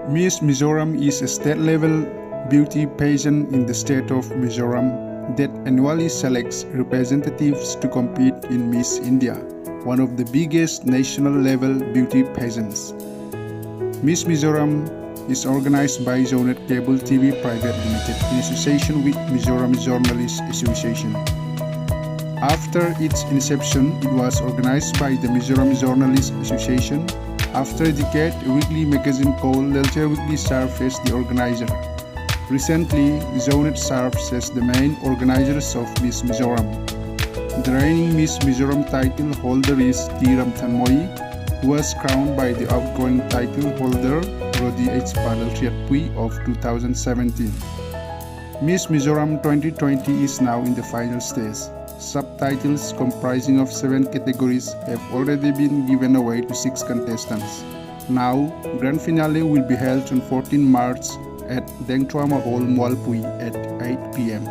Miss Mizoram is a state-level beauty pageant in the state of Mizoram that annually selects representatives to compete in Miss India, one of the biggest national-level beauty pageants. Miss Mizoram is organized by Zonet Cable TV Private Limited in association with Mizoram Journalists Association. After its inception, it was organized by the Mizoram Journalists Association. After a decade, a weekly magazine called Lalchar Weekly served as the organizer. Recently, Zonet serves as the main organizers of Miss Mizoram. The reigning Miss Mizoram title holder is T. Ramthanmoi, who was crowned by the outgoing title holder Rodi H. Padaltriatpui of 2017. Miss Mizoram 2020 is now in the final stage. Subtitles comprising of 7 categories have already been given away to 6 contestants. Now, grand finale will be held on 14 March at Dengtrama Hall, Mualpui at 8 p.m.